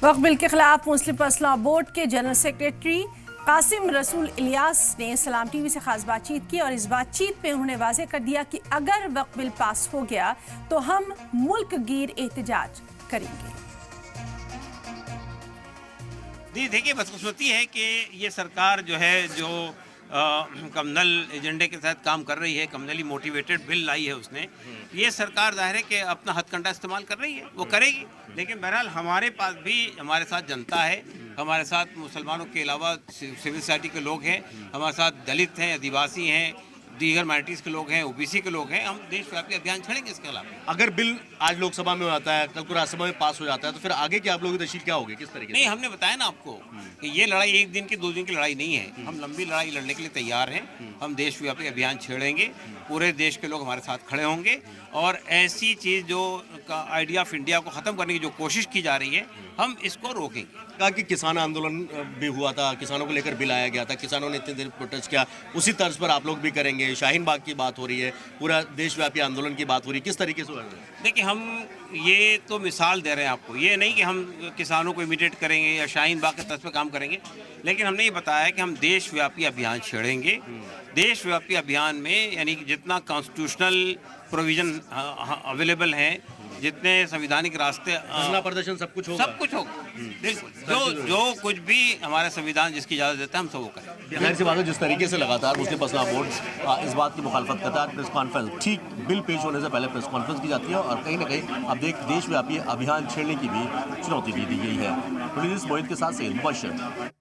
वक्फ bill के खिलाफ मुस्लिम personal law board के जनरल सेक्रेटरी कासिम रसूल इलियास ने सलाम टीवी से खास बातचीत की और इस बातचीत में उन्होंने वाज़ेह कर दिया कि अगर वक्फ बिल पास हो गया तो हम मुल्क गिर एहतजाज करेंगे। जी देखिए, बदकिस्मती है कि ये सरकार जो है कम्युनल एजेंडे के साथ काम कर रही है, कम्युनली मोटिवेटेड बिल लाई है उसने। ये सरकार जाहिर है कि अपना हथकंडा इस्तेमाल कर रही है, वो करेगी। लेकिन बहरहाल हमारे पास भी हमारे साथ जनता है, हमारे साथ मुसलमानों के अलावा सिविल सोसाइटी के लोग हैं, हमारे साथ दलित हैं, आदिवासी हैं, दीगर माइनॉरिटीज़ के लोग हैं, ओबीसी के लोग हैं। हम देशव्यापी अभियान छेड़ेंगे इसके खिलाफ। अगर बिल आज लोकसभा में आता है, कल को राज्यसभा में पास हो जाता है, तो फिर आगे के आप लोगों की तशरीह क्या होगी, किस तरीके से? नहीं, हमने बताया ना आपको कि ये लड़ाई एक दिन की दो दिन की लड़ाई नहीं है। हम लंबी लड़ाई लड़ने के लिए तैयार हैं। हम देशव्यापी अभियान छेड़ेंगे, पूरे देश के लोग हमारे साथ खड़े होंगे और ऐसी चीज़ जो आइडिया ऑफ इंडिया को ख़त्म करने की जो कोशिश की जा रही है, हम इसको रोकेंगे। कहा कि किसान आंदोलन भी हुआ था, किसानों को लेकर बिल आया गया था, किसानों ने इतने देर प्रोटेस्ट किया, उसी तर्ज पर आप लोग भी करेंगे। शाहीन बाग की बात हो रही है, पूरा देशव्यापी आंदोलन की बात हो रही है, किस तरीके से हो रहा है? देखिए, हम ये तो मिसाल दे रहे हैं आपको, ये नहीं कि हम किसानों को इमिटेट करेंगे या शाहीन बाग के तर्ज पर काम करेंगे। लेकिन हमने ये बताया कि हम देशव्यापी अभियान छेड़ेंगे। देशव्यापी अभियान में यानी कि जितना कॉन्स्टिट्यूशनल प्रोविज़न अवेलेबल हैं, जितने संविधानिक रास्ते, धरना प्रदर्शन सब कुछ होगा, बिल्कुल जो कुछ भी हमारा संविधान जिसकी इजाज़त देता है हम सब वो करें। जाहिर सी बात है, जिस तरीके से लगातार मुस्लिम पर्सनल लॉ बोर्ड इस बात की मुखालफत करता है, प्रेस कॉन्फ्रेंस ठीक बिल पेश होने से पहले प्रेस कॉन्फ्रेंस की जाती है और कहीं ना कहीं अब देशव्यापी अभियान छेड़ने की भी चुनौती दी गई है। पुलिस मोहित के साथ से मुबशर।